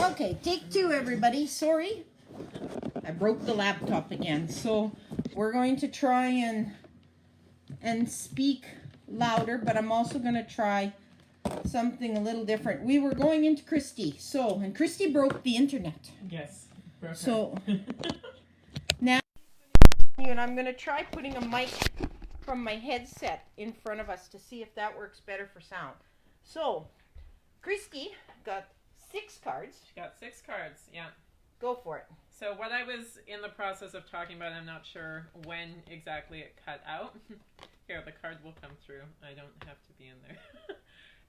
Okay, take two, everybody. Sorry, I broke the laptop again. So we're going to try and speak louder, but I'm also going to try something a little different. We were going into Christy, and Christy broke the internet. Yes. So now, and I'm going to try putting a mic from my headset in front of us to see if that works better for sound. So, Christy got 6 cards. She got 6 cards, yeah. Go for it. So what I was in the process of talking about, I'm not sure when exactly it cut out. Here, the card will come through. I don't have to be in there.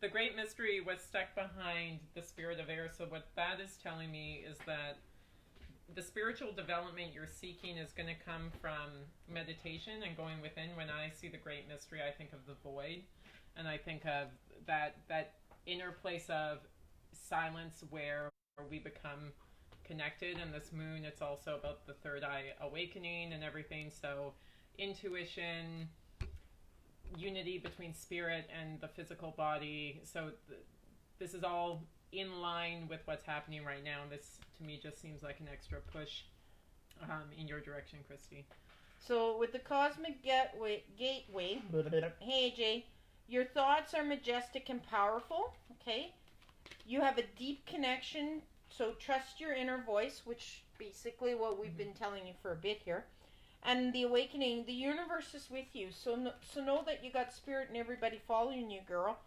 The great mystery was stuck behind the spirit of air. So what that is telling me is that the spiritual development you're seeking is going to come from meditation and going within. When I see the great mystery, I think of the void. And I think of that inner place of silence where we become connected. And this moon, it's also about the third eye awakening and everything. So intuition, unity between spirit and the physical body. So this is all in line with what's happening right now. And this, to me, just seems like an extra push in your direction, Christy. So with the cosmic gateway, hey AJ, your thoughts are majestic and powerful, okay? You have a deep connection, so trust your inner voice, which basically what we've been telling you for a bit here. And the awakening, the universe is with you. So know that you got spirit and everybody following you, girl.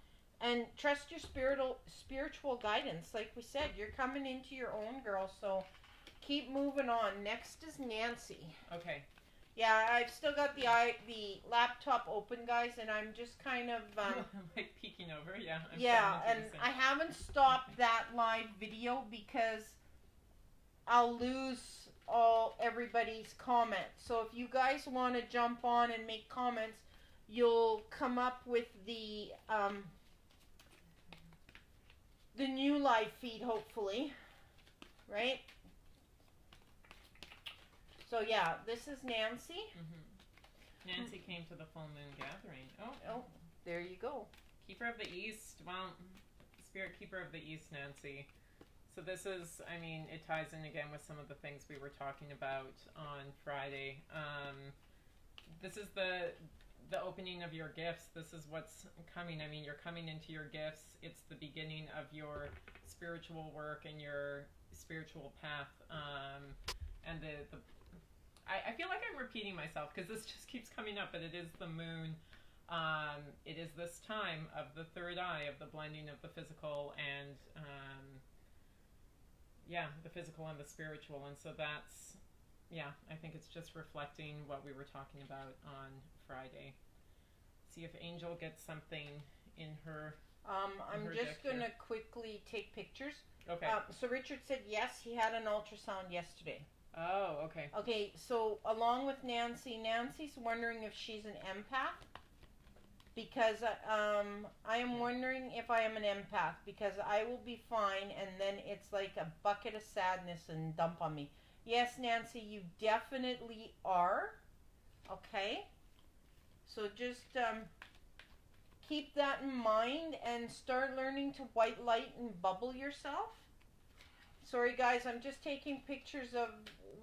And trust your spiritual guidance. Like we said, you're coming into your own, girl. So keep moving on. Next is Nancy. Okay. Yeah, I've still got the laptop open, guys, and I'm just kind of like peeking over, yeah. And I haven't stopped that live video because I'll lose everybody's comments. So if you guys want to jump on and make comments, you'll come up with the new live feed, hopefully, right? So yeah, this is Nancy. Mm-hmm. Nancy came to the full moon gathering. Oh, there you go. Keeper of the East. Well, Spirit Keeper of the East, Nancy. So this is, I mean, it ties in again with some of the things we were talking about on Friday. This is the opening of your gifts. This is what's coming. I mean, you're coming into your gifts. It's the beginning of your spiritual work and your spiritual path. And I feel like I'm repeating myself because this just keeps coming up, but it is the moon. It is this time of the third eye, of the blending of the physical and the physical and the spiritual. And so that's, I think it's just reflecting what we were talking about on Friday. See if Angel gets something in her. I'm just going to quickly take pictures. Okay. So Richard said yes, he had an ultrasound yesterday. Oh, okay. Okay, so along with Nancy's wondering if she's an empath. Because I am wondering if I am an empath, because I will be fine and then it's like a bucket of sadness and dump on me. Yes, Nancy, you definitely are. Okay? So just keep that in mind and start learning to white light and bubble yourself. Sorry guys, I'm just taking pictures of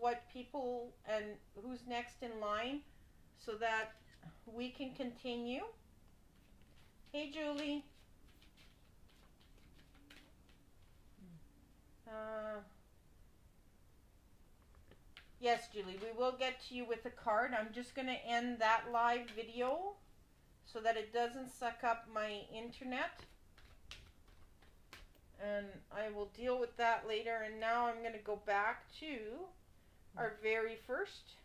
what people and who's next in line so that we can continue. Hey, Julie. Yes, Julie, we will get to you with a card. I'm just going to end that live video so that it doesn't suck up my internet. And I will deal with that later. And now I'm going to go back to our very first.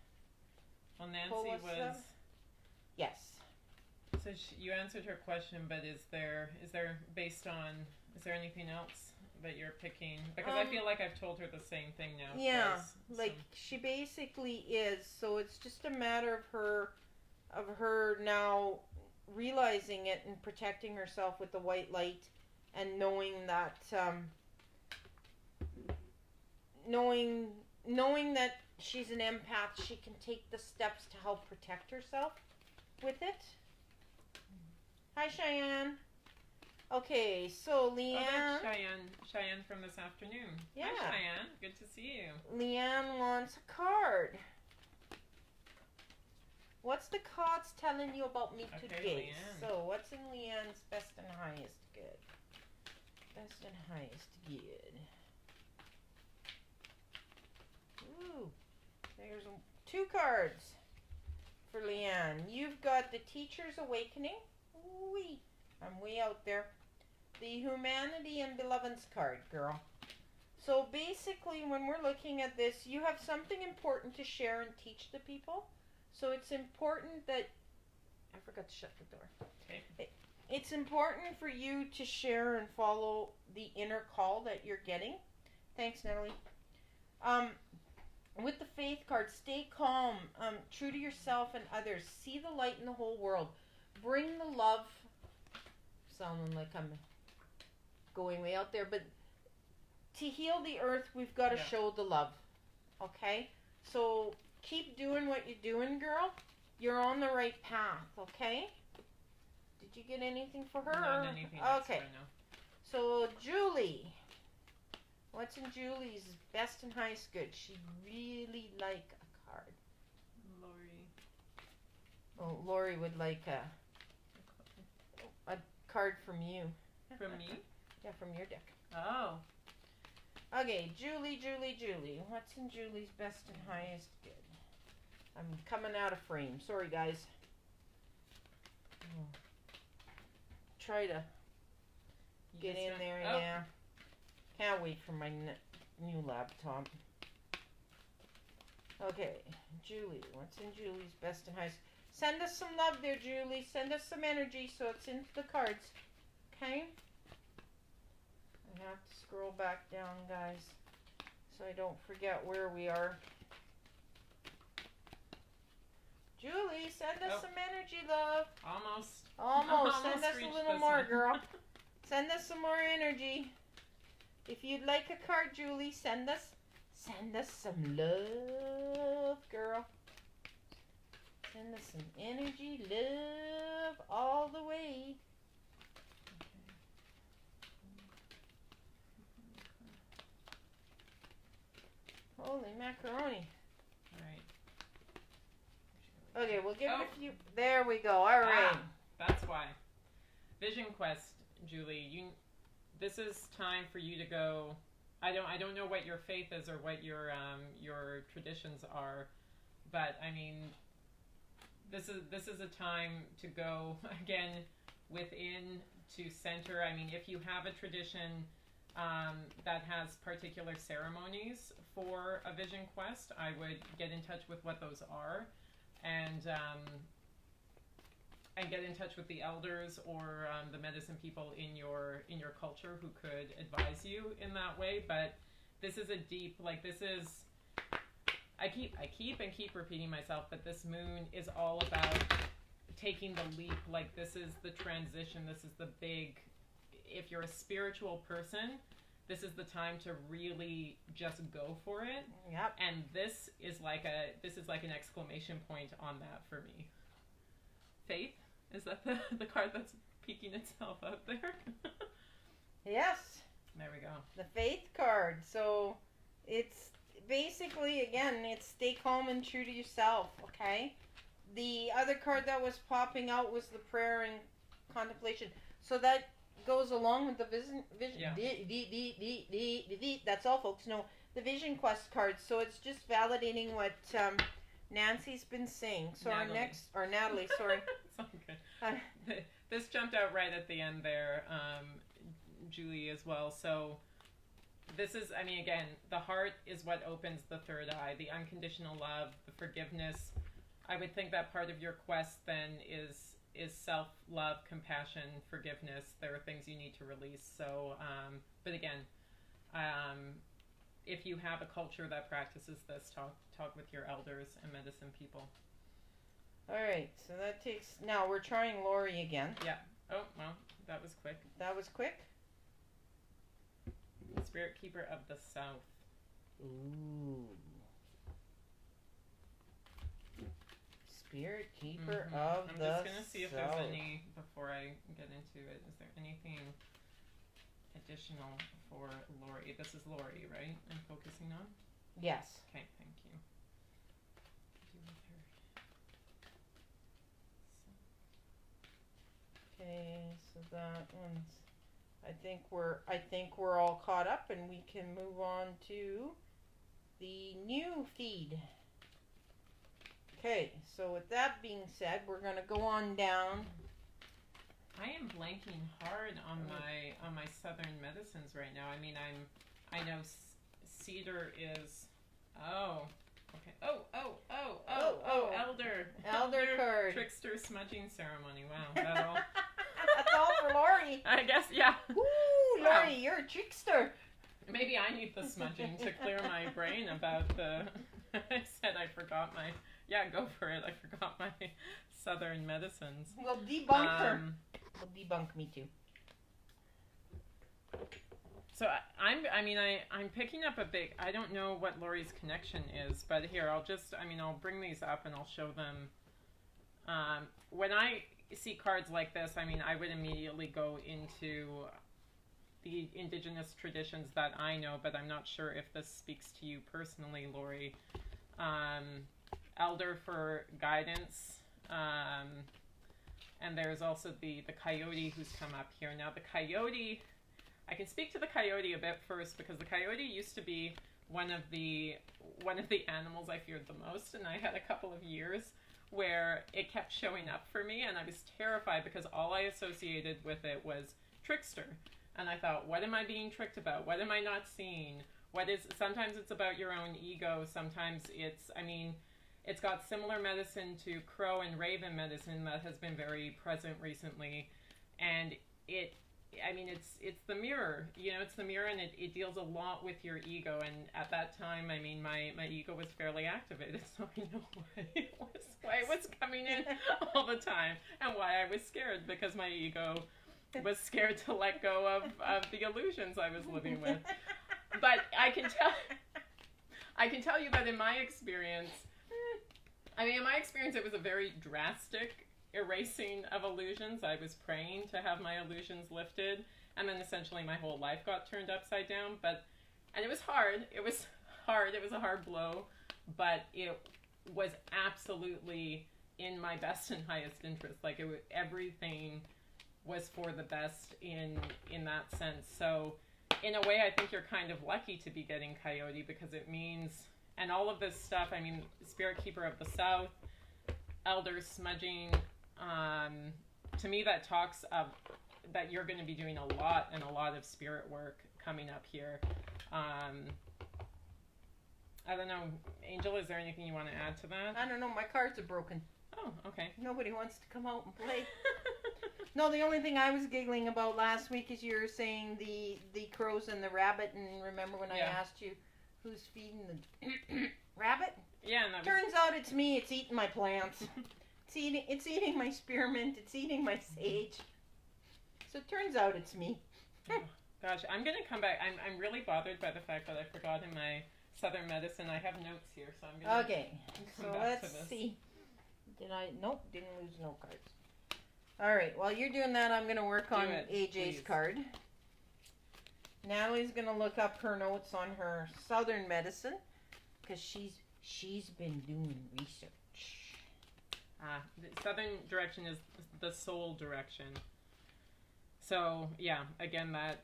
Well, Nancy was... Yes. So you answered her question, but is there anything else that you're picking? Because I feel like I've told her the same thing now. Yeah, twice, like she basically is. So it's just a matter of her now realizing it and protecting herself with the white light and knowing that knowing that she's an empath, she can take the steps to help protect herself with it. Hi, Cheyenne. Okay, so Oh, Leanne. that's Cheyenne from this afternoon. Yeah. Hi, Cheyenne. Good to see you. Leanne wants a card. What's the cards telling you about me Okay, today? Leanne. So, what's in Leanne's best and highest good? Best and highest good. Ooh, there's 2 cards for Leanne. You've got the Teacher's Awakening. Ooh-wee. I'm way out there. The Humanity and Beloved's card, girl. So basically, when we're looking at this, you have something important to share and teach the people. So it's important that... I forgot to shut the door. Okay. It's important for you to share and follow the inner call that you're getting. Thanks, Natalie. With the Faith card, stay calm, true to yourself and others. See the light in the whole world. Bring the love. Sounding like I'm going way out there, but to heal the earth, we've got to show the love. Okay? So keep doing what you're doing, girl. You're on the right path, okay? Did you get anything for her? Not anything else Okay. right now. So Julie. What's in Julie's best and highest good? She'd really like a card. Lori. Oh, Lori would like a card from you. From me? Yeah, from your deck. Oh. Okay, Julie. What's in Julie's best and highest good? I'm coming out of frame. Sorry, guys. Oh. Try to get in there, Oh. yeah. Can't wait for my new laptop. Okay, Julie. What's in Julie's best and highest? Send us some love there, Julie. Send us some energy so it's into the cards. Okay? I have to scroll back down, guys, so I don't forget where we are. Julie, send us some energy, love. Almost. Almost. Send us a reached little this more, one. girl. Send us some more energy. If you'd like a card, Julie, send us some love, girl. Send us some energy, love, all the way. Holy macaroni. Right. Okay, we'll give it a few. There we go. All right. That's why. Vision Quest, Julie. This is time for you to go. I don't know what your faith is or what your traditions are, but I mean, this is a time to go again within to center. I mean, if you have a tradition that has particular ceremonies for a vision quest, I would get in touch with what those are, and get in touch with the elders or the medicine people in your culture who could advise you in that way. But this is a deep, this is, I keep repeating myself, but this moon is all about taking the leap. Like, this is the transition. This is the big, if you're a spiritual person, this is the time to really just go for it. Yep. And this is like an exclamation point on that for me. Faith? Is that the card that's peeking itself out there? Yes. There we go. The Faith card. So it's basically, again, it's stay calm and true to yourself, okay? The other card that was popping out was the prayer and contemplation. So that goes along with the vision. Yeah. That's all, folks. No, the Vision Quest card. So it's just validating what Nancy's been saying. So Natalie, sorry. It's all good. This jumped out right at the end there, Julie, as well. So this is, I mean, again, the heart is what opens the third eye, the unconditional love, the forgiveness. I would think that part of your quest then is self-love, compassion, forgiveness. There are things you need to release. So, but again, if you have a culture that practices this, talk with your elders and medicine people. All right, so that takes. Now we're trying Lori again. Yeah. Oh, well, that was quick. That was quick. Spirit Keeper of the South. Ooh. Spirit Keeper of I'm the just going to see if there's South. any, before I get into it, is there anything additional for Lori? This is Lori, right? I'm focusing on? Yes. Okay, thank you. Do with her. Okay, so that one's. I think we're all caught up, and we can move on to the new feed. Okay, so with that being said, we're gonna go on down. I am blanking hard on my southern medicines right now. I mean, I know cedar is. Oh. Okay. Oh, elder. Elder card. Trickster smudging ceremony. Wow, that all. That's all for Lori. I guess, yeah. Woo, Wow. Lori, you're a trickster. Maybe I need the smudging to clear my brain about the. I said I forgot my. Yeah, go for it. I forgot my southern medicines. We'll debunk her. We'll debunk me too. So I'm picking up a big. I don't know what Lori's connection is, but here I'll bring these up and I'll show them. When I see cards like this, I would immediately go into the indigenous traditions that I know, but I'm not sure if this speaks to you personally, Lori. Elder for guidance, and there's also the coyote who's come up here. Now the coyote, I can speak to the coyote a bit first because the coyote used to be one of the animals I feared the most, and I had a couple of years where it kept showing up for me, and I was terrified because all I associated with it was trickster. And I thought, what am I being tricked about? What am I not seeing? Sometimes it's about your own ego. Sometimes it's got similar medicine to crow and raven medicine that has been very present recently. And it's the mirror, it's the mirror, and it deals a lot with your ego. And at that time, my ego was fairly activated, so I know why it was coming in all the time, and why I was scared, because my ego was scared to let go of the illusions I was living with. But I can tell you that in my experience, it was a very drastic erasing of illusions. I was praying to have my illusions lifted, and then essentially my whole life got turned upside down. And it was hard. It was a hard blow, but it was absolutely in my best and highest interest. Everything was for the best in that sense. So in a way, I think you're kind of lucky to be getting coyote, because it means, and all of this stuff, Spirit Keeper of the South, Elder smudging, to me that talks of that you're going to be doing a lot of spirit work coming up here. I don't know, Angel, is there anything you want to add to that? I don't know, my cards are broken. Oh, okay. Nobody wants to come out and play. No, the only thing I was giggling about last week is you were saying the crows and the rabbit, and remember when I asked you who's feeding the rabbit? Yeah, and Turns out it's me. It's eating my plants. It's eating my spearmint. It's eating my sage. So it turns out it's me. Oh, gosh, I'm gonna come back. I'm really bothered by the fact that I forgot in my southern medicine. I have notes here, so I'm gonna. Okay, so let's see. Nope, didn't lose no cards. All right, while you're doing that, I'm gonna work on AJ's please. card. Natalie's gonna look up her notes on her southern medicine, because she's been doing research. The southern direction is the soul direction. So, yeah, again, that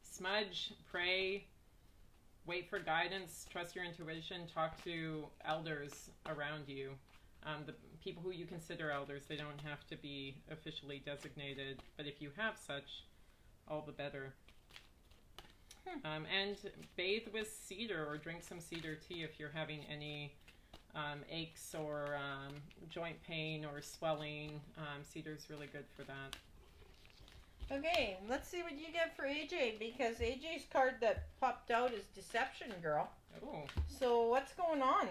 smudge, pray, wait for guidance, trust your intuition, talk to elders around you. The people who you consider elders, they don't have to be officially designated, but if you have such, all the better. And bathe with cedar, or drink some cedar tea if you're having any aches or joint pain or swelling. Cedar's really good for that. Okay, let's see what you get for AJ, because AJ's card that popped out is Deception Girl. Oh. So what's going on?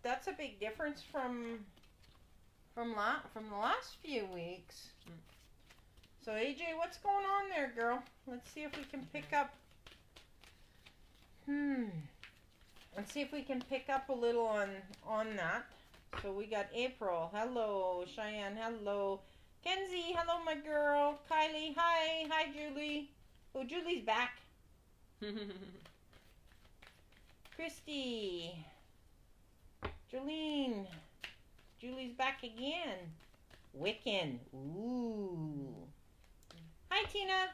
That's a big difference from the last few weeks. So AJ, what's going on there, girl? Let's see if we can pick up. Let's see if we can pick up a little on that. So we got April. Hello. Cheyenne. Hello. Kenzie. Hello, my girl. Kylie. Hi. Hi, Julie. Oh, Julie's back. Christy. Jolene. Julie's back again. Wiccan. Ooh. Hi, Tina.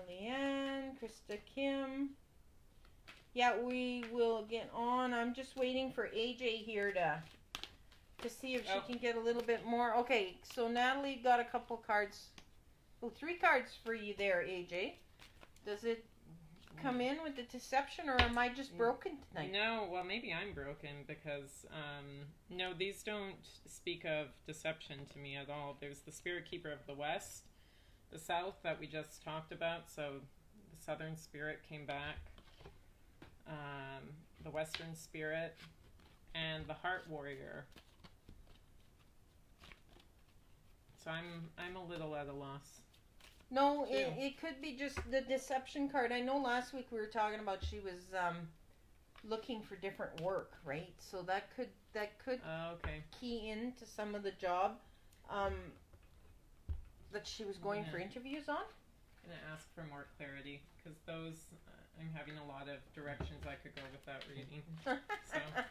Leanne. Krista Kim. Yeah, we will get on. I'm just waiting for AJ here to see if she can get a little bit more. Okay, so Natalie got a couple cards. Oh, 3 cards for you there, AJ. Does it come in with the deception, or am I just broken tonight? No, well, maybe I'm broken because, no, these don't speak of deception to me at all. There's the Spirit Keeper of the West, the South that we just talked about, so the Southern Spirit came back, the Western Spirit, and the Heart Warrior. So I'm a little at a loss. No, it could be just the deception card. I know last week we were talking about she was looking for different work, right? So that could okay. key into some of the job that she was going for interviews on. I'm going to ask for more clarity because those I'm having a lot of directions I could go with that reading. So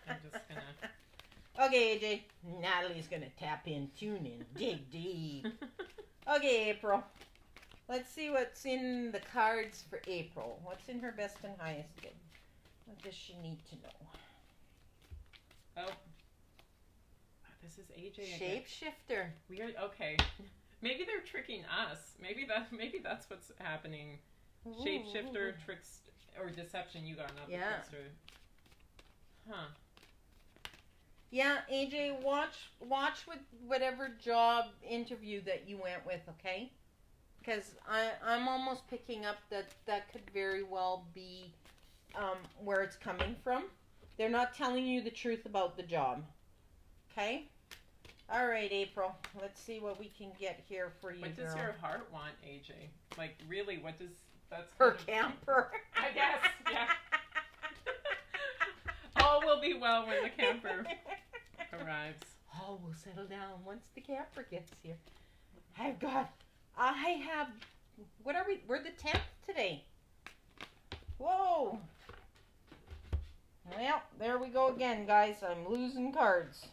I'm just going to... Okay, AJ. Natalie's going to tap in, tune in, dig deep. Okay, April. Let's see what's in the cards for April. What's in her best and highest good? What does she need to know? Oh. This is AJ again. Shapeshifter. Weird. Okay. Maybe they're tricking us. Maybe that's what's happening. Ooh. Shapeshifter, tricks, or deception. You got not the trickster. Huh. Yeah, AJ, watch with whatever job interview that you went with, okay? Because I'm almost picking up that could very well be where it's coming from. They're not telling you the truth about the job. Okay? All right, April. Let's see what we can get here for you, What girl. does your heart want, AJ? Like, really, what does... That's Her camper. I guess, yeah. All will be well when the camper arrives. All will settle down once the camper gets here. I have, what are we, we're the 10th today. Whoa. Well, there we go again, guys. I'm losing cards.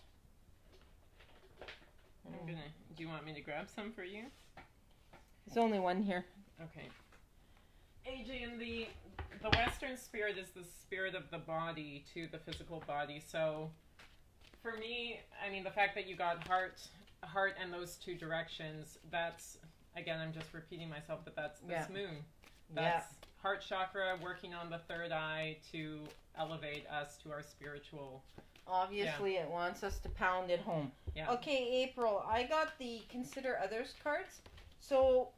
Do you want me to grab some for you? There's only one here. Okay. AJ, in the Western spirit is the spirit of the body to the physical body. So, for me, I mean, the fact that you got heart and those 2 directions, that's, again, I'm just repeating myself, but that's this moon. That's heart chakra working on the 3rd eye to elevate us to our spiritual. Obviously, it wants us to pound it home. Yeah. Okay, April, I got the Consider Others cards. So,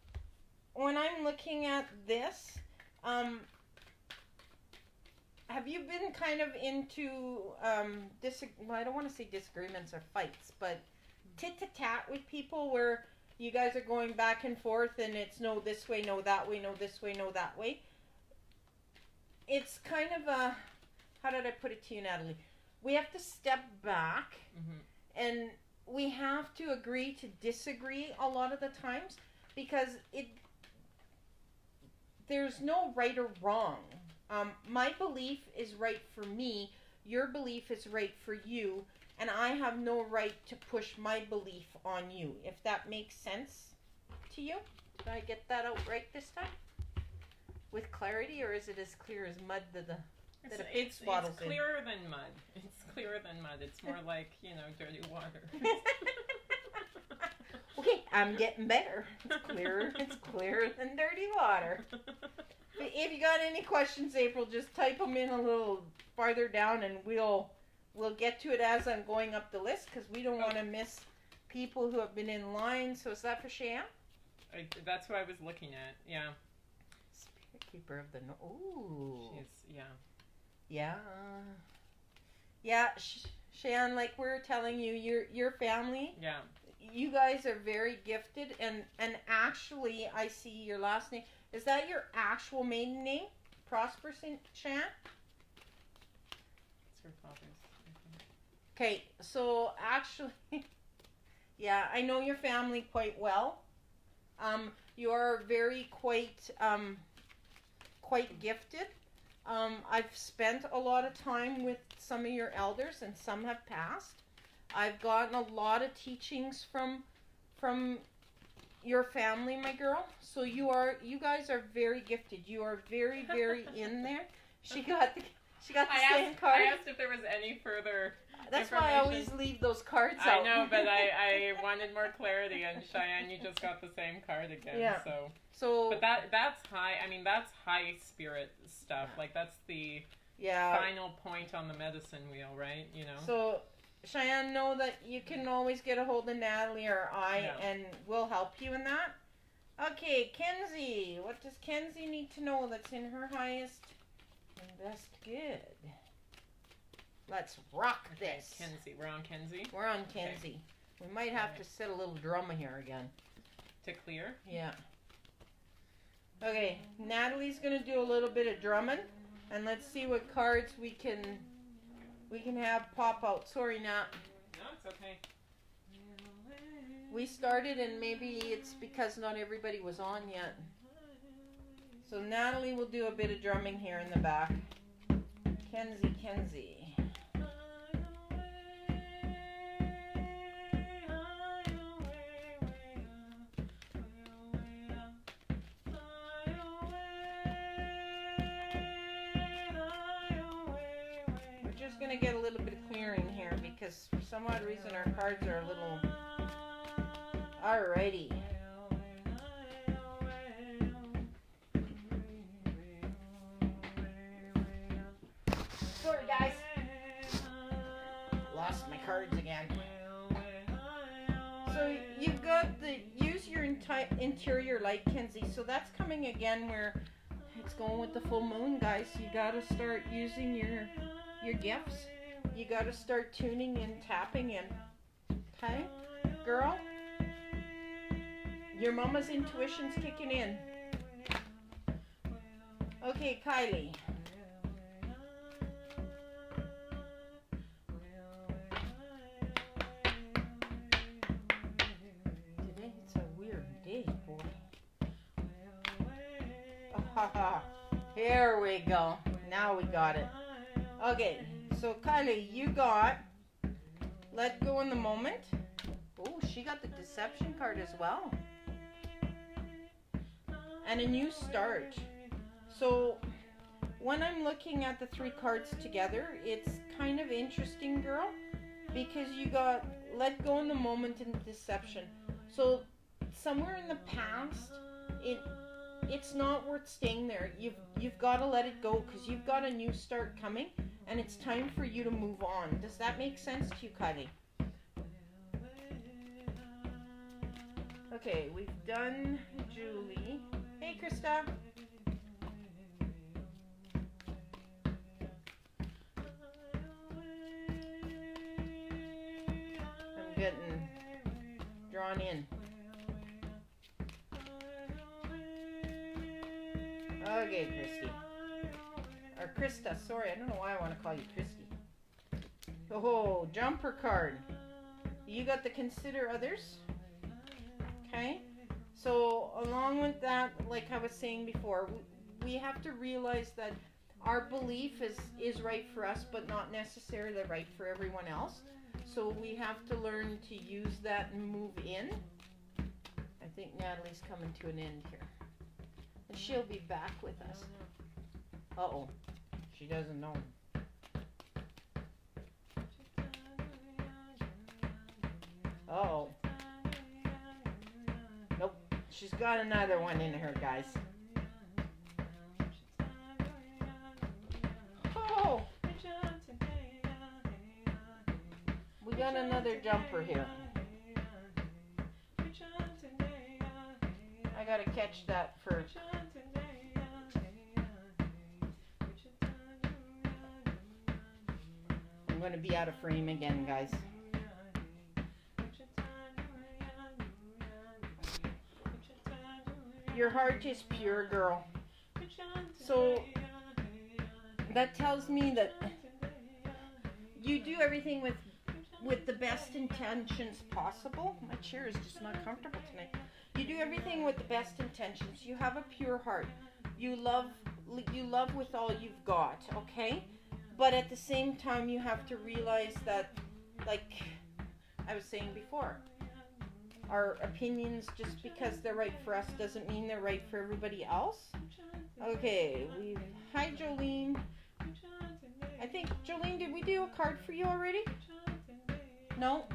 when I'm looking at this, have you been kind of into, I don't want to say disagreements or fights, but tit-to-tat with people where you guys are going back and forth and it's no this way, no that way, no this way, no that way? It's kind of a, how did I put it to you, Natalie? We have to step back and we have to agree to disagree a lot of the times because there's no right or wrong. My belief is right for me, your belief is right for you, and I have no right to push my belief on you, if that makes sense to you. Did I get that out right this time? With clarity, or is it as clear as mud that a pig swaddles in? It's clearer than mud. It's clearer than mud. It's more like, dirty water. Okay, I'm getting better. It's clearer than dirty water. If you got any questions, April, just type them in a little farther down and we'll get to it as I'm going up the list because we don't want to miss people who have been in line. So is that for Cheyenne? That's what I was looking at, yeah. Spirit Keeper of the Ooh. She's, yeah. Yeah, Cheyenne, like we're telling you, your family, you guys are very gifted, and actually, I see your last name. Is that your actual maiden name? Prosper Cheyenne? It's her father's. I think. Okay, so actually, yeah, I know your family quite well. You are very quite gifted. I've spent a lot of time with some of your elders, and some have passed. I've gotten a lot of teachings from your family, my girl. So you guys are very gifted. You are very, very in there. She got the same card. I asked if there was any further. That's why I always leave those cards out. I know, but I wanted more clarity, and Cheyenne, you just got the same card again. Yeah. So. But that's high. I mean, that's high spirit stuff. Like that's the final point on the medicine wheel, right? You know. So, Cheyenne, know that you can always get a hold of Natalie or I, and we'll help you in that. Okay, Kenzie. What does Kenzie need to know that's in her highest and best good? Let's rock this. Kenzie. We're on Kenzie? We're on Kenzie. Okay. We might have to set a little drama here again. To clear? Yeah. Okay, Natalie's going to do a little bit of drumming, and let's see what cards we can have pop out. Sorry, Nat. No, it's okay. We started, and maybe it's because not everybody was on yet. So Natalie will do a bit of drumming here in the back. Kenzie. Going to get a little bit of clearing here because for some odd reason our cards are a little. Alrighty. Sorry guys. Lost my cards again. So you've got use your interior light, Kenzie. So that's coming again where it's going with the full moon, guys. You got to start using your gifts. You got to start tuning in, tapping in. Okay, girl? Your mama's intuition's kicking in. Okay, Kylie. Today it's a weird day, boy. Here we go. Now we got it. Okay, so Kylie, you got Let Go in the Moment. Oh, she got the Deception card as well. And a New Start. So, when I'm looking at the three cards together, it's kind of interesting, girl, because you got Let Go in the Moment and Deception. So, somewhere in the past, it's not worth staying there. You've got to let it go because you've got a new start coming. And it's time for you to move on. Does that make sense to you, Kylie? Okay, we've done Julie. Hey, Krista. I'm getting drawn in. Okay, Christy. Or Krista, sorry, I don't know why I want to call you Christy. Oh, jumper card. You got the Consider Others. Okay. So along with that, like I was saying before, we have to realize that our belief is right for us, but not necessarily right for everyone else. So we have to learn to use that and move in. I think Natalie's coming to an end here. And she'll be back with us. Uh-oh. She doesn't know. Uh-oh. Nope. She's got another one in her, guys. Oh! We got another jumper here. I gotta catch that first. I'm going to be out of frame again, guys. Your heart is pure, girl. So that tells me that you do everything with the best intentions possible. My chair is just not comfortable tonight. You do everything with the best intentions. You have a pure heart. You love with all you've got, okay? But at the same time, you have to realize that, like I was saying before, our opinions, just because they're right for us, doesn't mean they're right for everybody else. Okay, hi Jolene. I think, Jolene, did we do a card for you already? No?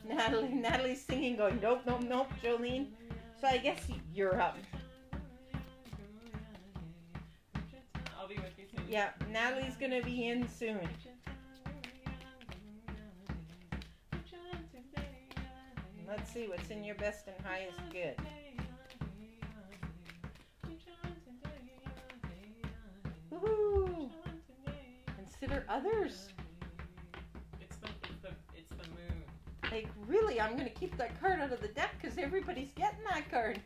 Natalie's singing, going, nope, Jolene. So I guess you're up. I'll be with you soon. Yeah, Natalie's gonna be in soon. Let's see what's in your best and highest good. Woohoo! Consider others. It's the moon. Like, really, I'm gonna keep that card out of the deck because everybody's getting that card.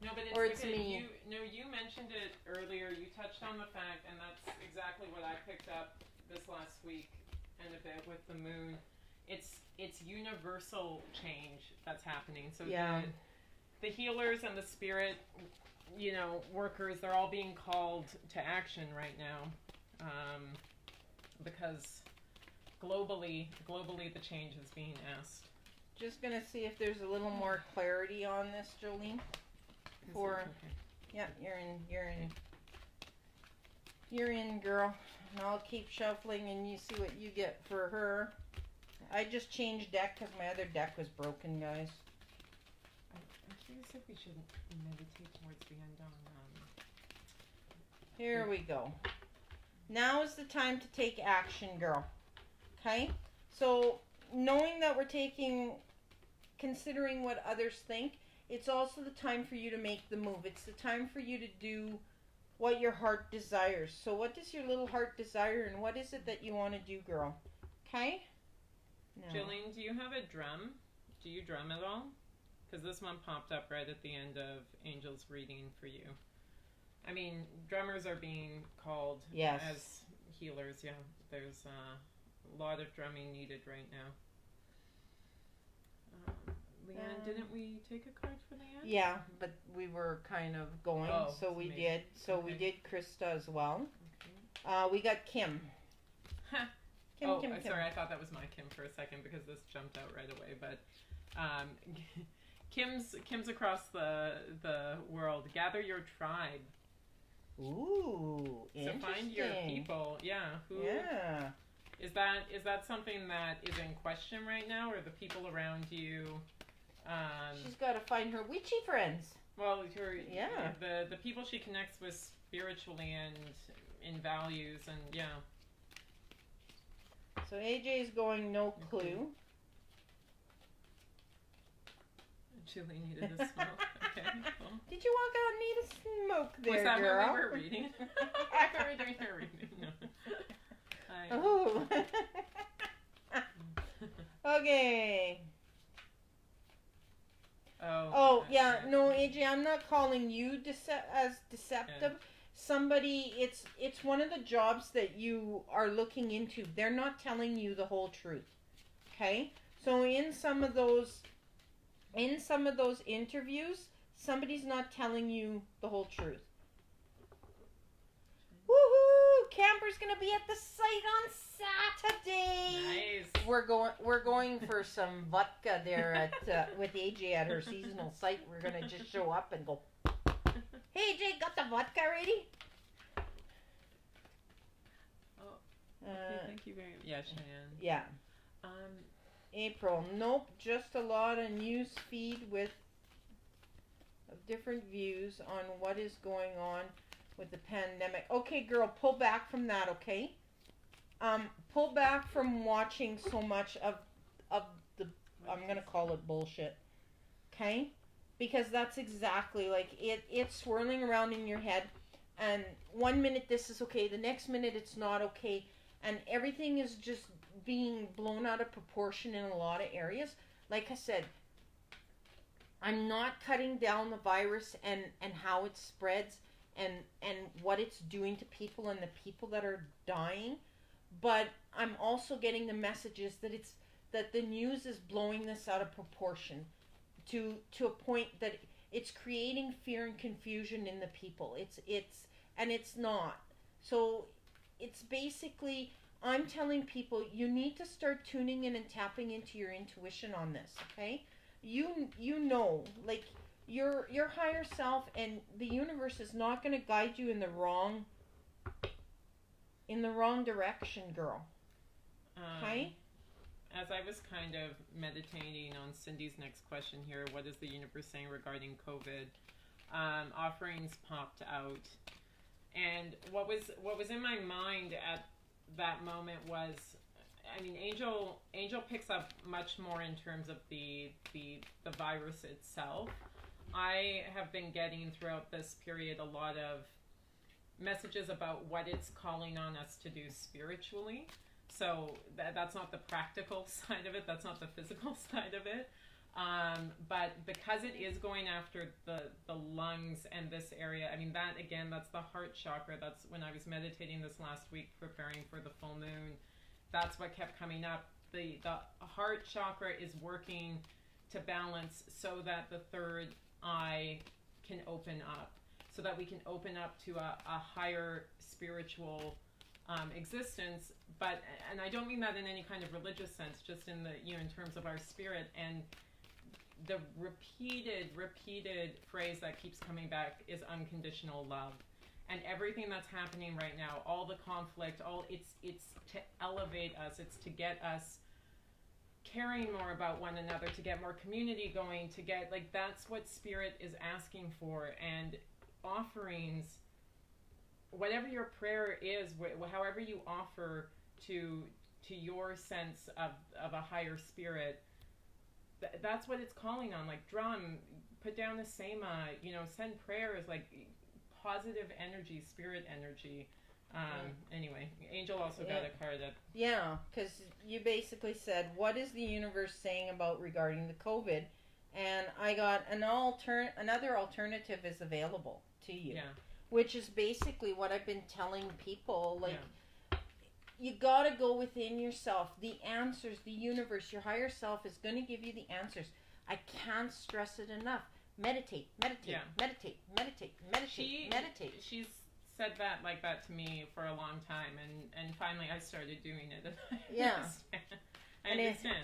No, but it's me. You mentioned it earlier. You touched on the fact, and that's exactly what I picked up this last week and a bit with the moon. It's universal change that's happening. So yeah. The healers and the spirit, workers, they're all being called to action right now, because globally the change is being asked. Just gonna see if there's a little more clarity on this, Jolene. Yeah, you're in, girl. And I'll keep shuffling, and you see what you get for her. I just changed deck because my other deck was broken, guys. I think if we should meditate towards the end on. Here we go. Now is the time to take action, girl. Okay? So, knowing that we're considering what others think, it's also the time for you to make the move. It's the time for you to do what your heart desires. So, what does your little heart desire, and what is it that you want to do, girl? Okay? No. Jillian, do you have a drum? Do you drum at all? Because this one popped up right at the end of Angel's reading for you. I mean, drummers are being called as healers, yeah. There's a lot of drumming needed right now. Leanne, didn't we take a card for Leanne? Yeah, but we were kind of going, so we did. So we did Krista as well. Okay. We got Kim. Kim. Sorry, I thought that was my Kim for a second because this jumped out right away. But Kim's across the world. Gather your tribe. Ooh, interesting. So find your people. Yeah. Yeah. Is that something that is in question right now, or the people around you? She's got to find her witchy friends. Well, the people she connects with spiritually and in values, and yeah. So AJ's going no clue. Julie needed a smoke. Okay, cool. Did you walk out and need a smoke there, was that girl? when we were reading? I thought we were doing her reading. No. Oh. Okay. Oh, yeah. No, AJ, I'm not calling you as deceptive. Yeah. Somebody, it's one of the jobs that you are looking into. They're not telling you the whole truth. Okay? So in some of those interviews, somebody's not telling you the whole truth. Woohoo! Camper's gonna be at the site on Saturday. Nice. We're going for some vodka there at with AJ at her seasonal site. We're gonna just show up and go, hey AJ, got the vodka ready? Oh, okay, thank you very much. Yeah, Cheyenne. Yeah. April, nope, just a lot of news feed of different views on what is going on with the pandemic. Okay, girl, pull back from that, okay? Pull back from watching so much of the, I'm going to call it bullshit, okay? Because that's exactly, like, it's swirling around in your head, and 1 minute this is okay, the next minute it's not okay, and everything is just being blown out of proportion in a lot of areas. Like I said, I'm not cutting down the virus and how it spreads and what it's doing to people and the people that are dying, but I'm also getting the messages that the news is blowing this out of proportion to a point that it's creating fear and confusion in the people. It's not. So it's basically, I'm telling people, you need to start tuning in and tapping into your intuition on this, okay? You know, like your higher self and the universe is not going to guide you in the wrong direction, girl. Okay? As I was kind of meditating on Cindy's next question here, what is the universe saying regarding COVID? Offerings popped out, and what was in my mind at that moment was, I mean, Angel picks up much more in terms of the virus itself. I have been getting throughout this period a lot of messages about what it's calling on us to do spiritually. So that's not the practical side of it. That's not the physical side of it. But because it is going after the lungs and this area, I mean, that again, that's the heart chakra. That's when I was meditating this last week, preparing for the full moon. That's what kept coming up. The heart chakra is working to balance so that the third eye can open up, so that we can open up to a higher spiritual existence. But, and I don't mean that in any kind of religious sense, just in the, in terms of our spirit. And the repeated phrase that keeps coming back is unconditional love. And everything that's happening right now, all the conflict, it's to elevate us, it's to get us caring more about one another, to get more community going, to get, like, that's what spirit is asking for. And offerings, whatever your prayer is, however you offer to your sense of a higher spirit, that's what it's calling on. Like, drum, put down the sema, send prayers, like positive energy, spirit energy. Anyway, Angel also got a card that... Yeah, because you basically said, what is the universe saying about regarding the COVID? And I got another alternative is available to you. Yeah. Which is basically what I've been telling people, like, you gotta go within yourself. The answers, the universe, your higher self is gonna give you the answers. I can't stress it enough. Meditate, meditate, meditate, meditate, meditate, meditate. She's said that like that to me for a long time, and finally I started doing it. I understand.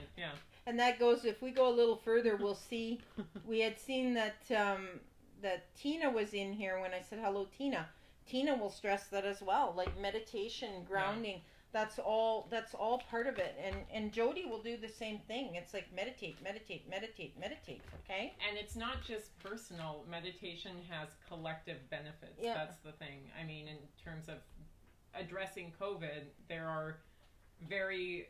And that goes, if we go a little further, we'll see. We had seen that that Tina was in here when I said hello, Tina. Tina will stress that as well, like meditation, grounding. That's all part of it. And Jody will do the same thing. It's like meditate, meditate, meditate, meditate, okay? And it's not just personal. Meditation has collective benefits. Yeah. That's the thing. I mean, in terms of addressing COVID, there are very,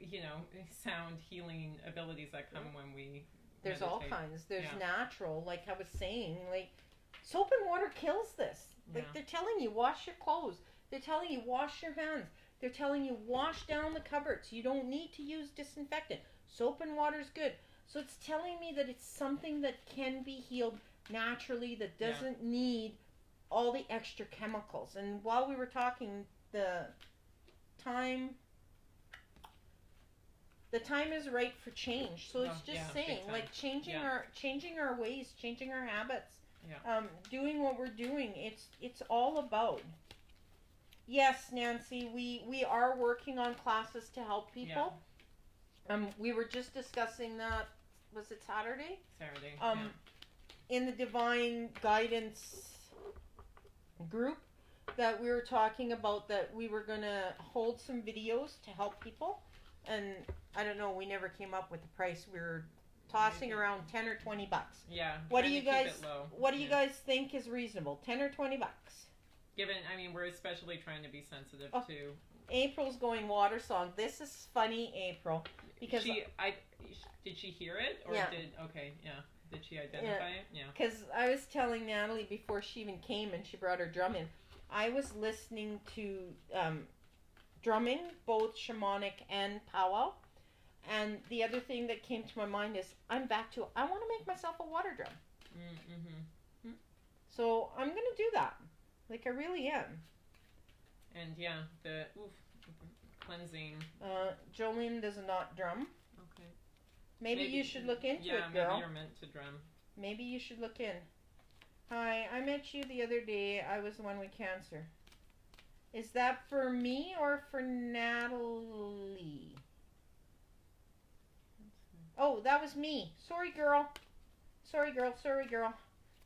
sound healing abilities that come when we There's meditate. all kinds. There's natural, like I was saying, like soap and water kills this. Like they're telling you, wash your clothes. They're telling you, wash your hands. They're telling you, wash down the cupboards. You don't need to use disinfectant. Soap and water is good. So it's telling me that it's something that can be healed naturally, that doesn't need all the extra chemicals. And while we were talking, the time is right for change. So it's just saying, like, changing our ways, changing our habits, doing what we're doing. It's all about. Yes, Nancy, we are working on classes to help people. We were just discussing that, was it Saturday? Saturday, in the Divine Guidance group, that we were talking about that we were going to hold some videos to help people. And I don't know, we never came up with the price. We were tossing around 10 or 20 bucks. Yeah. What do you guys think is reasonable? 10 or 20 bucks? Given, I mean, we're especially trying to be sensitive to... April's going water song. This is funny, April, because did she hear it or did she identify it? Yeah. Because I was telling Natalie before she even came and she brought her drum in, I was listening to drumming, both shamanic and powwow, and the other thing that came to my mind is I want to make myself a water drum. Mm-hmm. So I'm gonna do that. Like, I really am. And cleansing. Jolene does not drum. Okay. Maybe you should look into yeah, it, girl. maybe you're meant to drum. Maybe you should look in. Hi, I met you the other day. I was the one with cancer. Is that for me or for Natalie? Oh, that was me. Sorry, girl. Sorry, girl. Sorry, girl.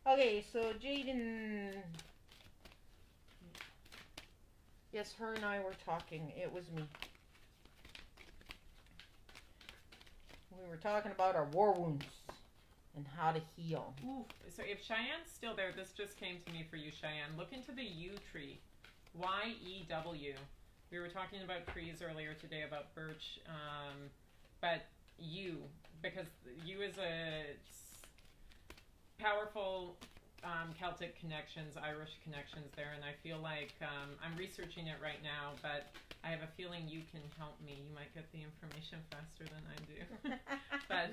Okay, so Jaden. Yes, her and I were talking. It was me. We were talking about our war wounds and how to heal. Ooh, so if Cheyenne's still there, this just came to me for you, Cheyenne. Look into the yew tree. Y-E-W. We were talking about trees earlier today, about birch, but yew, because yew is a powerful Celtic connections, Irish connections there, and I feel like I'm researching it right now, but I have a feeling you can help me. You might get the information faster than I do. But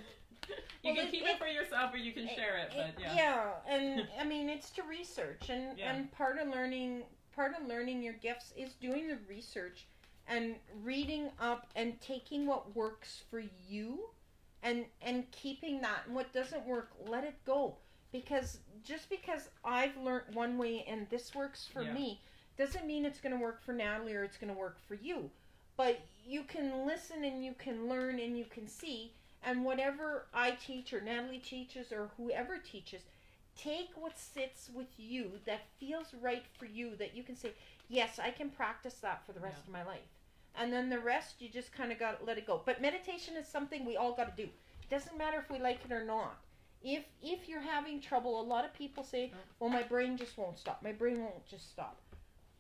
you can keep it for yourself or you can share it, but yeah. Yeah, and I mean, it's to research, and part of learning your gifts is doing the research and reading up and taking what works for you and keeping that, and what doesn't work, let it go. Because just because I've learned one way and this works for me doesn't mean it's going to work for Natalie or it's going to work for you. But you can listen and you can learn and you can see, and whatever I teach or Natalie teaches or whoever teaches, take what sits with you that feels right for you, that you can say, yes, I can practice that for the rest of my life. And then the rest, you just kind of got to let it go. But meditation is something we all got to do. It doesn't matter if we like it or not. If you're having trouble, a lot of people say, well, my brain just won't stop. My brain won't just stop.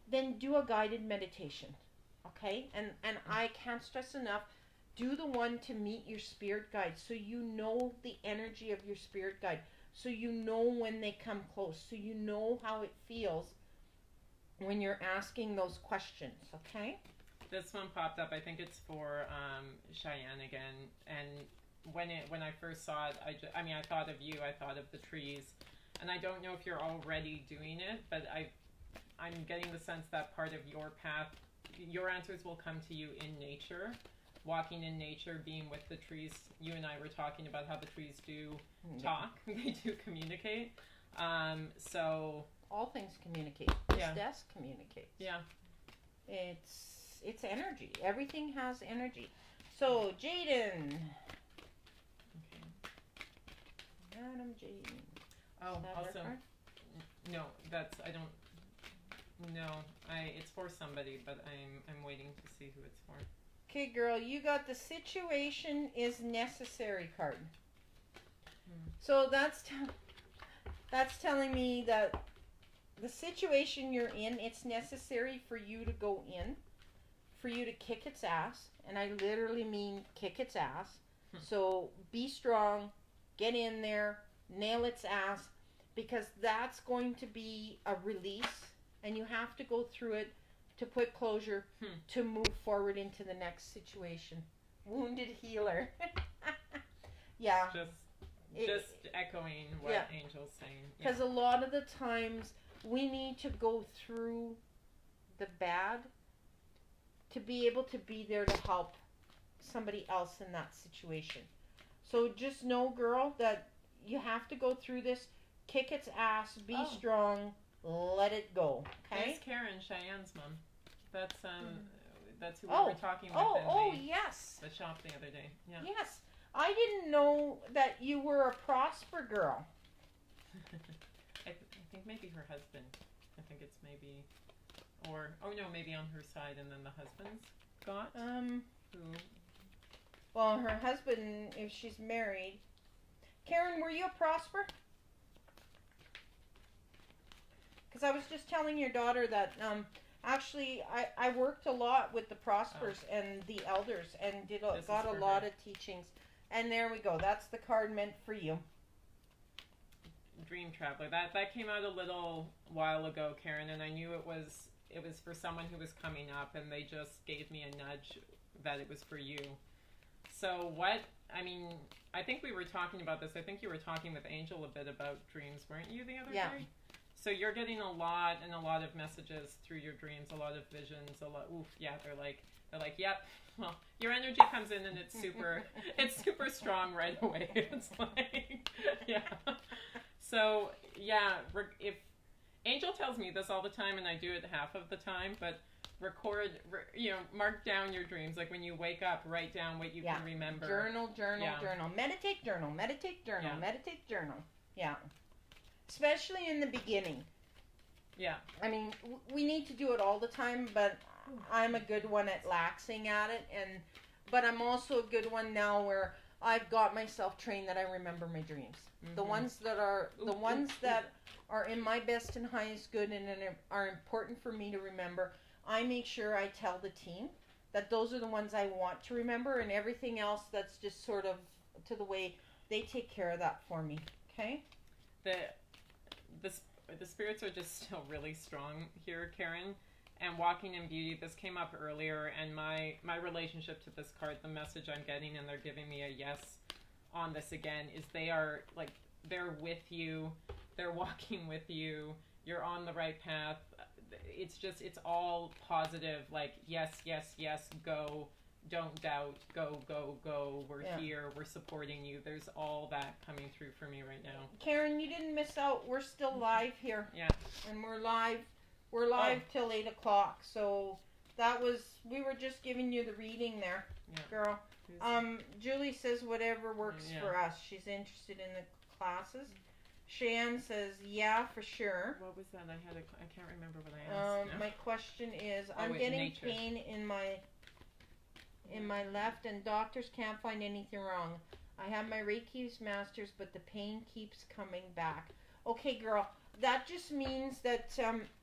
Then do a guided meditation, okay? And I can't stress enough, do the one to meet your spirit guide, so you know the energy of your spirit guide, so you know when they come close, so you know how it feels when you're asking those questions, okay? This one popped up. I think it's for Cheyenne again, and when I first saw it, I thought of you, I thought of the trees, and I don't know if you're already doing it, but I'm getting the sense that part of your path, your answers will come to you in nature, walking in nature, being with the trees. You and I were talking about how the trees do talk, they do communicate. So all things communicate. This desk communicates. Yeah. It's energy. Everything has energy. So Jaden. Madam Jaden. Oh, also, no, it's for somebody, but I'm waiting to see who it's for. Okay, girl, you got the situation is necessary card. So that's telling me that the situation you're in, it's necessary for you to go in, for you to kick its ass, and I literally mean kick its ass. So be strong. Get in there, nail its ass, because that's going to be a release, and you have to go through it to put closure, to move forward into the next situation. Wounded healer. Yeah. Just echoing what Angel's saying. Because a lot of the times we need to go through the bad to be able to be there to help somebody else in that situation. So just know, girl, that you have to go through this, kick its ass, be strong, let it go. Okay? That's Karen, Cheyenne's mom. That's who we were talking with in the shop the other day. Yeah. Yes. I didn't know that you were a Prosper girl. I think maybe her husband. I think it's maybe, maybe on her side, and then the husband's got who. Well, her husband, if she's married. Karen, were you a Prosper? Because I was just telling your daughter that actually I worked a lot with the Prospers and the elders and got a lot of teachings. And there we go. That's the card meant for you. Dream Traveler. That came out a little while ago, Karen, and I knew it was for someone who was coming up, and they just gave me a nudge that it was for you. So I think we were talking about this. I think you were talking with Angel a bit about dreams, weren't you, the other day? So you're getting a lot of messages through your dreams, a lot of visions, a lot. Oof, yeah, they're like, yep. Well, your energy comes in and it's super strong right away. It's like, yeah. So yeah, if Angel tells me this all the time, and I do it half of the time, but mark down your dreams. Like when you wake up, write down what you can remember. Journal. Meditate, journal. Yeah. Especially in the beginning. Yeah. I mean, we need to do it all the time, but I'm a good one at laxing at it, but I'm also a good one now where I've got myself trained that I remember my dreams. Mm-hmm. The ones that are in my best and highest good and are important for me to remember, I make sure I tell the team that those are the ones I want to remember, and everything else that's just sort of to the way, they take care of that for me. Okay? The spirits are just still really strong here, Karen. And walking in beauty, this came up earlier, and my relationship to this card, the message I'm getting, and they're giving me a yes on this again, is they're with you, they're walking with you, you're on the right path. It's all positive, like yes, go, don't doubt, go, we're here, we're supporting you. There's all that coming through for me right now. Karen, you didn't miss out. We're still live here. Yeah. And we're live till 8 o'clock. So we were just giving you the reading there, girl. Julie says whatever works for us. She's interested in the classes. Cheyenne says, yeah, for sure. What was that? I can't remember what I asked. My question is, I'm getting pain in my left, and doctors can't find anything wrong. I have my Reiki's masters, but the pain keeps coming back. Okay, girl, that just means that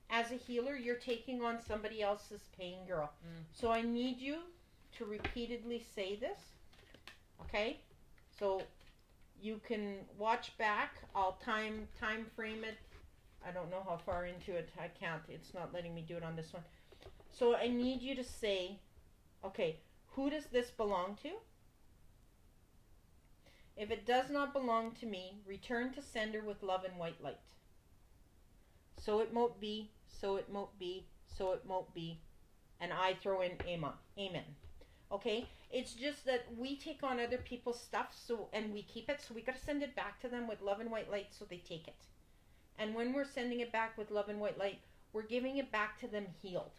as a healer, you're taking on somebody else's pain, girl. So I need you to repeatedly say this, okay? So you can watch back. I'll time frame it. I don't know how far into it. I can't. It's not letting me do it on this one. So I need you to say, okay, who does this belong to? If it does not belong to me, return to sender with love and white light. So it won't be, so it won't be, so it won't be. And I throw in amen. Okay? It's just that we take on other people's stuff and we keep it, so we got to send it back to them with love and white light so they take it. And when we're sending it back with love and white light, we're giving it back to them healed.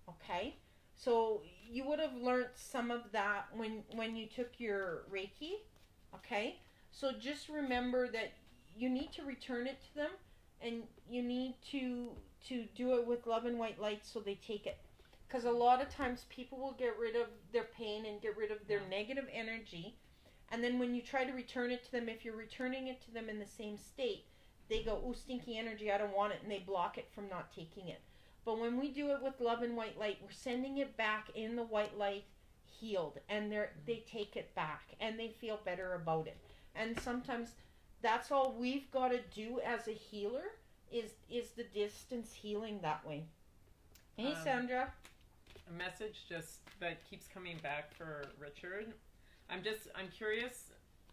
Okay? So you would have learned some of that when you took your Reiki. Okay? So just remember that you need to return it to them, and you need to do it with love and white light so they take it. Because a lot of times people will get rid of their pain and get rid of their negative energy, and then when you try to return it to them, if you're returning it to them in the same state, they go, oh, stinky energy, I don't want it, and they block it from not taking it. But when we do it with love and white light, we're sending it back in the white light healed, and they take it back, and they feel better about it. And sometimes that's all we've got to do as a healer is the distance healing that way. Hey, Sandra. A message just that keeps coming back for Richard. I'm curious.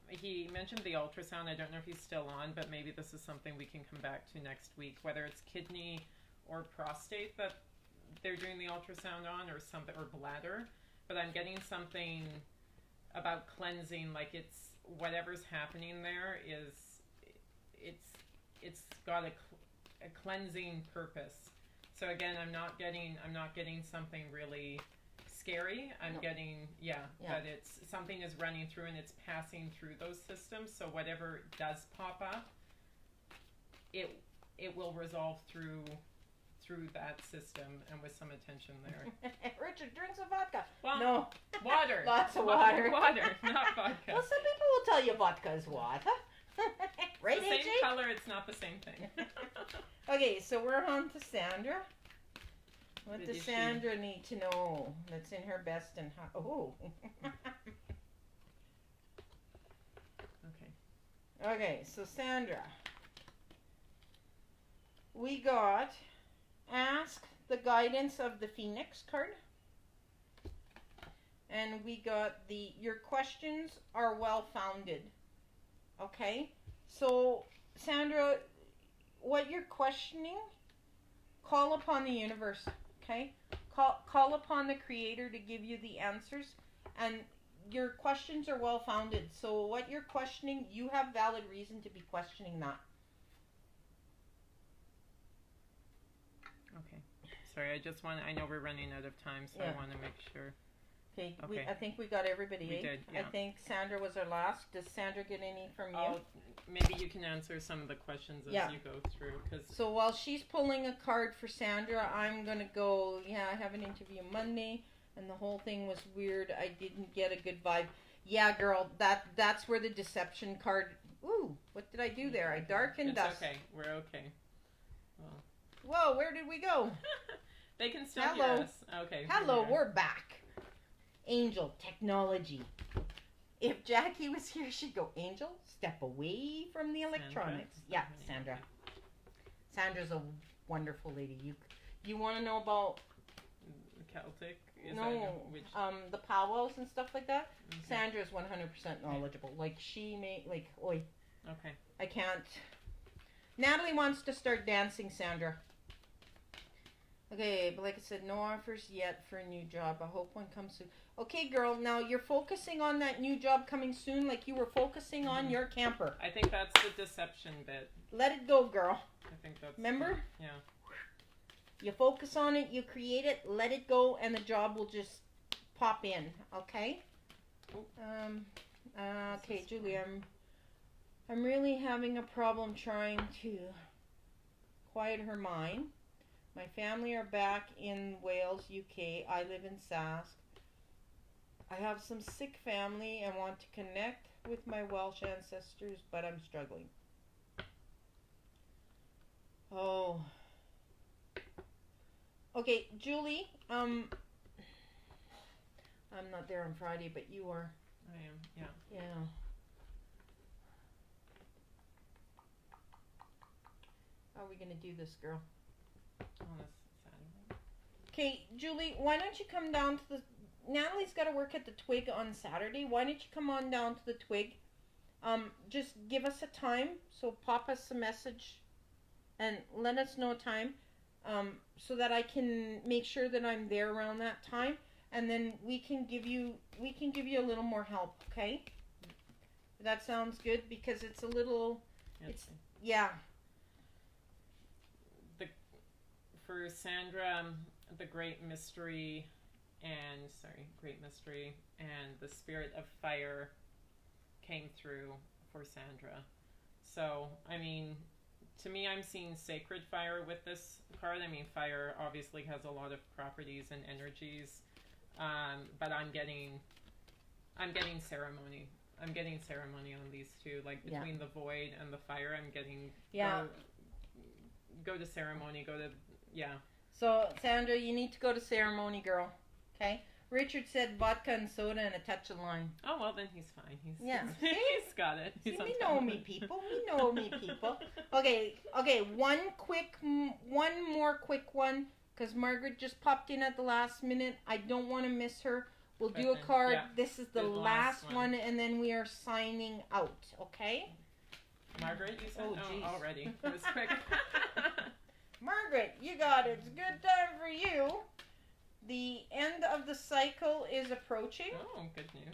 He mentioned the ultrasound. I don't know if he's still on, but maybe this is something we can come back to next week, whether it's kidney or prostate that they're doing the ultrasound on, or something, or bladder. But I'm getting something about cleansing, like it's whatever's happening there it's got a cleansing purpose. So again, I'm not getting something really scary. I'm getting that it's something is running through and it's passing through those systems. So whatever does pop up, it will resolve through that system and with some attention there. Richard drinks a vodka. Well, no. Water. Lots of water. Water, not vodka. Well, some people will tell you vodka is water. Right, it's the same AJ? color, it's not the same thing. Okay, so we're on to Sandra. What does She- Sandra need to know that's in her best and oh. Okay. Okay, so Sandra. We got ask the guidance of the Phoenix card. And we got your questions are well founded. Okay? So Sandra, what you're questioning, call upon the universe, okay? Call upon the Creator to give you the answers, and your questions are well founded. So what you're questioning, you have valid reason to be questioning that. Okay. Sorry, I know we're running out of time, so Yeah. I want to make sure. Okay, Okay. I think we got everybody. We eh? did, yeah. I think Sandra was our last. Does Sandra get any from you? Oh, maybe you can answer some of the questions as Yeah. you go through, because So while she's pulling a card for Sandra, I'm gonna go. Yeah, I have an interview Monday, and the whole thing was weird. I didn't get a good vibe. Yeah, girl, that's where the deception card. Ooh, what did I do there? I darkened it's us. okay. We're okay. Well, Whoa, where did we go? they can still Hello. hear us. Okay. Hello, here we are. we're back. Angel, technology. If Jackie was here, she'd go, Angel, step away from the electronics. Sandra? Yeah, Okay. Sandra. Sandra's a wonderful lady. You want to know about Celtic? Is that which? the powwows and stuff like that? Okay. Sandra's 100% knowledgeable. Like, she may, like, oi, Okay. I can't. Natalie wants to start dancing, Sandra. Okay, but like I said, no offers yet for a new job. I hope one comes soon. Okay, girl, now you're focusing on that new job coming soon like you were focusing on your camper. I think that's the deception bit. Let it go, girl. I think that's. Remember? Yeah. You focus on it, you create it, let it go, and the job will just pop in, okay? Okay, Julie, I'm really having a problem trying to quiet her mind. My family are back in Wales, UK. I live in Sask. I have some sick family and want to connect with my Welsh ancestors, but I'm struggling. Oh. Okay, Julie, I'm not there on Friday, but you are. I am. Yeah. Yeah. How are we gonna do this, girl? On this Saturday. Okay, Julie, why don't you come down to the... Natalie's got to work at the Twig on Saturday. Why don't you come on down to the Twig? Just give us a time. So pop us a message and let us know a time so that I can make sure that I'm there around that time. And then we can give you a little more help, okay? That sounds good because it's a little... It's yeah. For Sandra, the Great Mystery and the Spirit of Fire came through for Sandra. So, I mean, to me, I'm seeing sacred fire with this card. I mean, fire obviously has a lot of properties and energies, but I'm getting ceremony. I'm getting ceremony on these two, like between the void and the fire. I'm getting go to ceremony. So, Sandra, you need to go to ceremony, girl. Okay? Richard said vodka and soda and a touch of lime. Oh, well, then he's fine. He's got it. See, we know me, people. Okay, one more quick one, because Margaret just popped in at the last minute. I don't want to miss her. We'll do a card. Yeah. This is the last one, and then we are signing out, okay? Margaret, you said? Oh, already. It was quick. Margaret, you got it. It's a good time for you. The end of the cycle is approaching. Oh, good news.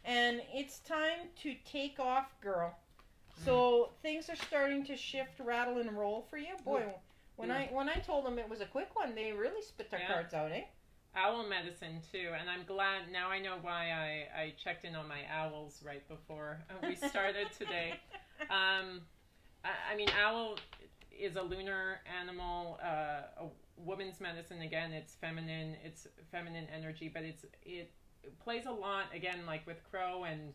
And it's time to take off, girl. So things are starting to shift, rattle, and roll for you. Boy, when I told them it was a quick one, they really spit their cards out, eh? Owl medicine, too. And I'm glad, now I know why I checked in on my owls right before we started today. I mean, owl is a lunar animal, a woman's medicine. Again, it's feminine energy, but it plays a lot, again, like with crow and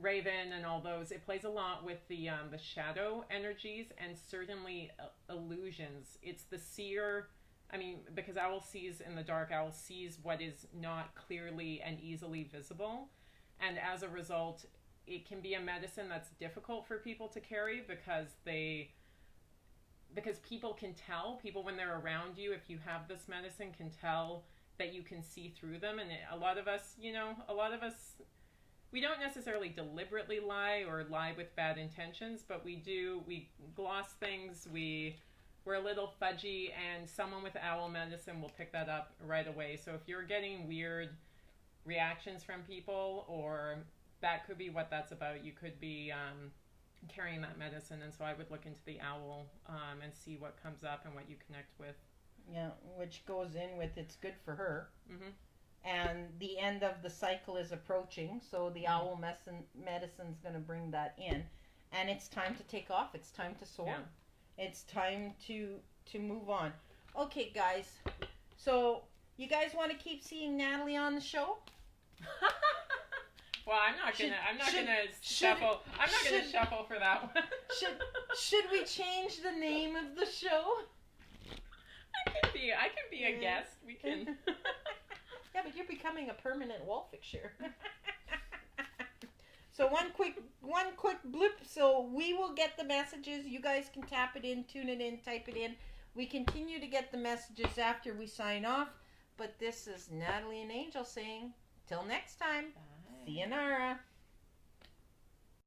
raven and all those, it plays a lot with the shadow energies and certainly illusions. It's the seer. I mean, because owl sees in the dark, owl sees what is not clearly and easily visible, and as a result, it can be a medicine that's difficult for people to carry because people can tell, people when they're around you, if you have this medicine, can tell that you can see through them. And a lot of us, we don't necessarily deliberately lie or lie with bad intentions, but we gloss things, we're a little fudgy, and someone with owl medicine will pick that up right away. So if you're getting weird reactions from people, or that could be what that's about, you could be carrying that medicine. And so I would look into the owl and see what comes up and what you connect with. Yeah, which goes in with it's good for her. Mm-hmm. And the end of the cycle is approaching, so the owl medicine's going to bring that in. And it's time to take off. It's time to soar. Yeah. It's time to move on. Okay, guys. So, you guys want to keep seeing Natalie on the show? Well, I'm not gonna shuffle for that one. Should we change the name of the show? I can be a guest. We can. Yeah, but you're becoming a permanent wall fixture. So one quick blip. So we will get the messages. You guys can tap it in, tune it in, type it in. We continue to get the messages after we sign off. But this is Natalie and Angel saying, till next time. Bye. Sayonara.